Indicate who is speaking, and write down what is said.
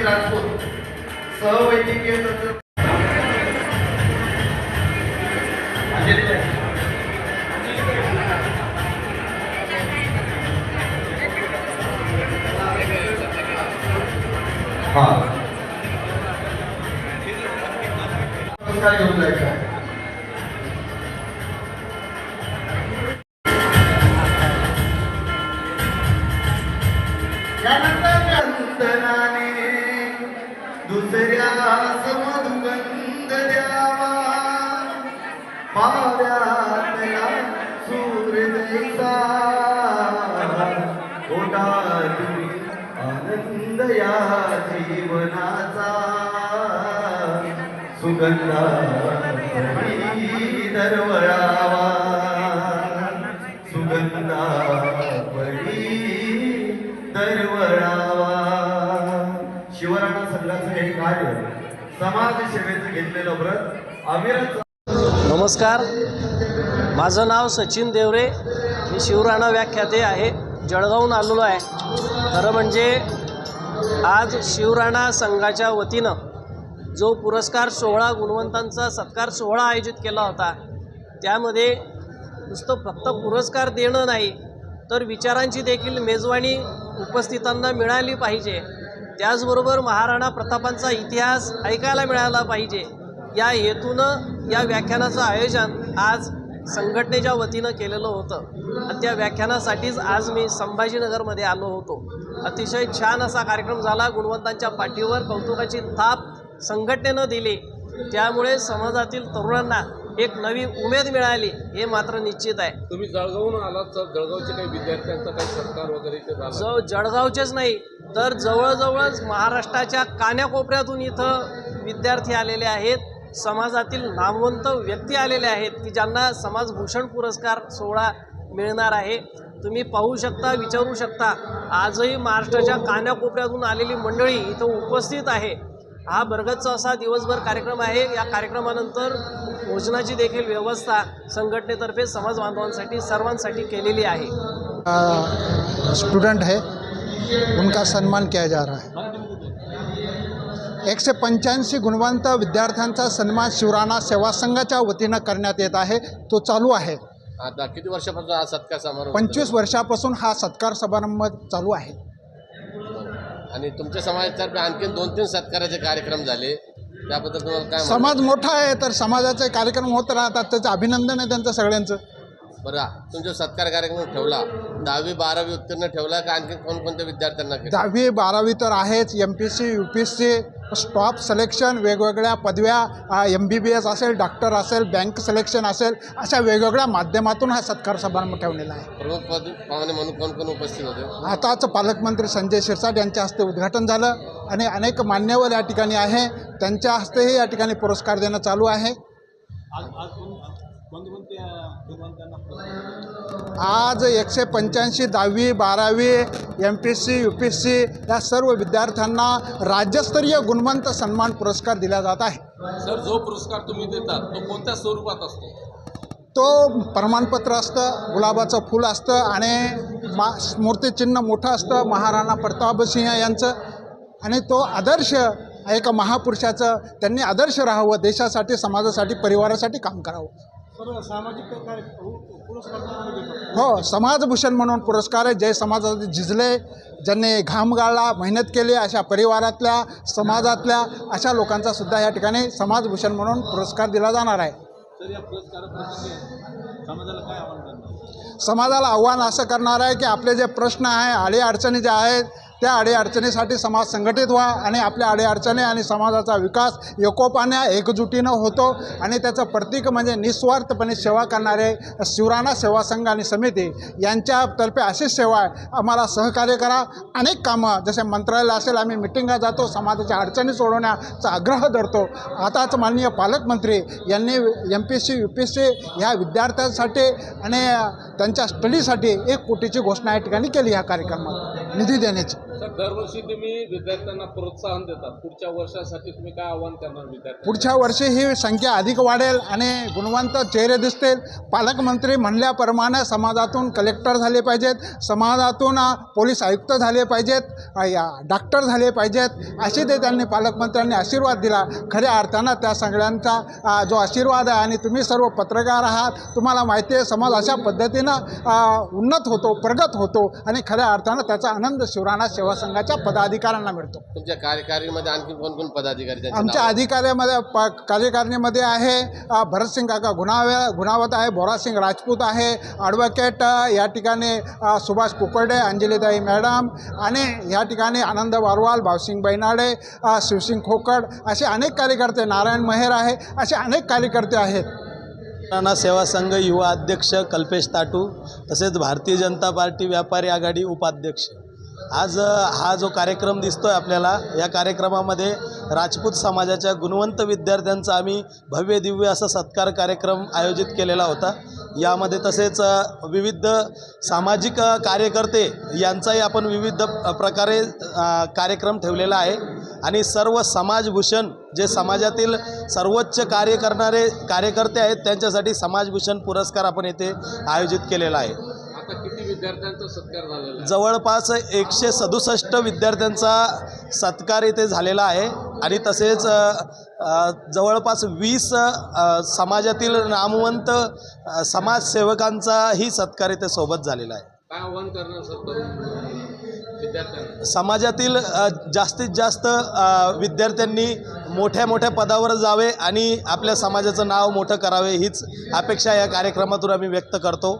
Speaker 1: राजपूत सहवैद्यकीय तंत्र घेऊन जायचं आहे. दुसऱ्या समधुगंध द्यावा पाव्यातला सूर्यदैसा ओटात आनंद या जीवनाचा सुगंधा पडी दरवळावा सुगंधा पडी दरवळावा. शिवराणा संघाचं हे कार्य समाजसेवेचं घेतलेलं व्रत अविरत.
Speaker 2: नमस्कार, माझं नाव सचिन देवरे, मी शिवराणा व्याख्याते आहे, जळगावहून आलेलो आहे. खरं म्हणजे आज शिवराणा संघाच्या वतीनं जो पुरस्कार सोहळा, गुणवंतांचा सत्कार सोहळा आयोजित केला होता, त्यामध्ये नुसतं फक्त पुरस्कार देणं नाही तर विचारांची देखील मेजवानी उपस्थितांना मिळाली पाहिजे. त्याचबरोबर महाराणा प्रतापांचा इतिहास ऐकायला मिळाला पाहिजे. या हेतूनं या व्याख्यानाचं आयोजन आज संघटनेच्या वतीनं केलेलं होतं आणि त्या व्याख्यानासाठीच आज मी संभाजीनगरमध्ये आलो होतो. अतिशय छान असा कार्यक्रम झाला. गुणवंतांच्या पाठीवर कौतुकाची थाप संघटनेनं दिली, त्यामुळे समाजातील तरुणांना एक नवी उमेद मिळाली, हे मात्र निश्चित आहे.
Speaker 3: तुम्ही जळगावून आलात तर जळगावचे काही विद्यार्थ्यांचा काही सत्कार वगैरे
Speaker 2: जळगावचेच नाही तर जवळजवळच महाराष्ट्राच्या कान्याकोपऱ्यातून इथं विद्यार्थी आलेले आहेत, समाजातील नामवंत व्यक्ती आलेले आहेत की ज्यांना समाजभूषण पुरस्कार सोहळा मिळणार आहे. तुम्ही पाहू शकता, विचारू शकता, आजही महाराष्ट्राच्या कान्याकोपऱ्यातून आलेली मंडळी इथं उपस्थित आहे. हा बरगतचा असा दिवसभर कार्यक्रम आहे. या कार्यक्रमानंतर भोजनाची देखील व्यवस्था संघटनेतर्फे समाज बांधवांसाठी सर्वांसाठी केलेली आहे.
Speaker 4: स्टूडेंट है, उनका सम्मान किया जा रहा है. 185 गुणवंत विद्यार्थ्यांचा सन्मान शिवराणा सेवा संघाच्या वतीनं करण्यात येत आहे. तो चालू आहे.
Speaker 3: आता किती वर्षापासून हा सत्कार समारंभ?
Speaker 4: 25 वर्षापासून हा सत्कार समारंभ चालू आहे.
Speaker 3: आणि तुमच्या समाजातर्फे आणखी 2-3 सत्काराचे कार्यक्रम झाले, त्याबद्दल तुम्हाला काय?
Speaker 4: समाज मोठा आहे तर समाजाचे कार्यक्रम होत राहतात, त्याचं अभिनंदन आहे त्यांचं सगळ्यांचं.
Speaker 3: बरं, तुमचा सत्कार कार्यक्रम ठेवला, 10वी 12वी उत्तीर्ण ठेवला का आणखी कोणकोणत्या विद्यार्थ्यांना?
Speaker 4: 10वी 12वी तर आहेच, MPSC UPSC स्टॉप सिलेक्शन, वेगवेगळ्या पदव्या, MBBS असेल, डॉक्टर असेल, बँक सिलेक्शन असेल, अशा वेगवेगळ्या माध्यमातून हा सत्कार समारंभ ठेवलेला आहे.
Speaker 3: प्रमुख पाहुणे म्हणून कोण कोण उपस्थित होते?
Speaker 4: आताच पालकमंत्री संजय शिरसाट यांच्या हस्ते उद्घाटन झालं आणि अनेक मान्यवर या ठिकाणी आहे, त्यांच्या हस्तेही या ठिकाणी पुरस्कार देणं चालू आहे. आज 185 10वी 12वी MPSC UPSC या सर्व विद्यार्थ्यांना राज्यस्तरीय गुणवंत सन्मान पुरस्कार दिला जात आहे.
Speaker 3: सर, जो पुरस्कार तुम्ही देतात तो कोणत्या स्वरूपात असतो?
Speaker 4: तो प्रमाणपत्र असतं, गुलाबाचं फूल असतं आणि स्मृतिचिन्ह मोठं असतं महाराणा प्रतापसिंह यांचं. आणि तो आदर्श एका महापुरुषाचं, त्यांनी आदर्श राहावं, देशासाठी, समाजासाठी, परिवारासाठी काम करावं. हो, समाजभूषण म्हणून पुरस्कार आहे. जे समाजात झिजले, ज्यांनी घाम गाळला, मेहनत केली, अशा परिवारातल्या, समाजातल्या अशा लोकांचा सुद्धा या ठिकाणी समाजभूषण म्हणून पुरस्कार दिला जाणार आहे. समाजाला आव्हान असं करणार आहे की आपले जे प्रश्न आहे, अडीअडचणी ज्या आहेत, त्या अडीअडचणीसाठी समाज संघटित व्हा आणि आपल्या अडीअडचणी आणि समाजाचा विकास एकोपाने एकजुटीनं होतो. आणि त्याचं प्रतीक म्हणजे निस्वार्थपणे सेवा करणारे शिवराणा सेवा संघ आणि समिती यांच्यातर्फे अशीच सेवा आहे. आम्हाला सहकार्य करा. अनेक कामं, जसे मंत्रालय असेल, आम्ही मिटिंगा जातो, समाजाच्या अडचणी सोडवण्याचा आग्रह धरतो. आताच माननीय पालकमंत्री यांनी MPSC UPSC ह्या विद्यार्थ्यांसाठी आणि त्यांच्या स्टडीसाठी 1 कोटीची घोषणा या ठिकाणी केली ह्या कार्यक्रमात निधी देण्याची.
Speaker 5: सर, दरवर्षी तुम्ही विद्यार्थ्यांना प्रोत्साहन देतात. पुढच्या वर्षासाठी तुम्ही काय आव्हान करणार विद्यार्थ्यांना?
Speaker 4: पुढच्या वर्षी ही संख्या अधिक वाढेल आणि गुणवंत चेहरे दिसतील. पालकमंत्री म्हणल्याप्रमाणे समाजातून कलेक्टर झाले पाहिजेत, समाजातून पोलीस आयुक्त झाले पाहिजेत, डॉक्टर झाले पाहिजेत, असे ते त्यांनी पालकमंत्र्यांनी आशीर्वाद दिला. खऱ्या अर्थानं त्या सगळ्यांचा जो आशीर्वाद आहे, आणि तुम्ही सर्व पत्रकार आहात, तुम्हाला माहिती आहे समाज अशा पद्धतीनं उन्नत होतो, प्रगत होतो, आणि खऱ्या अर्थानं त्याचा आनंद शिवराणा सेवा संघाच्या पदाधिकाऱ्यांना मिळतो.
Speaker 3: तुमच्या कार्यकारिणीमध्ये आणखी कोण अधिकारी त्यांचे
Speaker 4: आमच्या
Speaker 3: नाव?
Speaker 4: अधिकाऱ्यामध्ये कार्यकारिणीमध्ये आहे भरतसिंग काका गुणावत आहे, भोरासिंग राजपूत आहे, ॲडव्होकेट या ठिकाणी सुभाष कुकडे, अंजलीताई मॅडम, आणि या ठिकाणी आनंद वारवाल, भावसिंग बैनाडे, शिवसिंग खोकड, असे अनेक कार्यकर्ते, नारायण मेहर आहे, असे अनेक कार्यकर्ते आहेत.
Speaker 6: शिवराणा सेवा संघ युवा अध्यक्ष कल्पेश ताटू, तसेच भारतीय जनता पार्टी व्यापारी आघाडी उपाध्यक्ष. आज हा जो कार्यक्रम दिसतोय आपल्याला, या कार्यक्रमामध्ये राजपूत समाजाच्या गुणवंत विद्यार्थ्यांचा आम्ही भव्य दिव्य असा सत्कार कार्यक्रम आयोजित केलेला होता. यामध्ये तसेच विविध सामाजिक कार्यकर्ते यांचाही आपण विविध प्रकारे कार्यक्रम ठेवलेला आहे, आणि सर्व समाजभूषण जे समाजातील सर्वोच्च कार्य करणारे कार्यकर्ते आहेत त्यांच्यासाठी समाजभूषण पुरस्कार आपण येथे आयोजित केलेला आहे.
Speaker 5: आता किती विद्यार्थ्यांचा सत्कार झालेला आहे?
Speaker 6: जवळपास 167 विद्यार्थ्यांचा सत्कार इथे झालेला आहे, आणि तसेच जवळपास 20 समाजातील नामवंत समाजसेवकांचाही सत्कार इथे सोबत झालेला आहे.
Speaker 5: काय आव्हान करणार सर विद्यार्थ्यांना?
Speaker 6: समाजातील जास्तीत जास्त विद्यार्थ्यांनी मोठ्या मोठ्या पदावर जावे आणि आपल्या समाजाचं नाव मोठं करावे, हीच अपेक्षा या कार्यक्रमातून आम्ही व्यक्त करतो.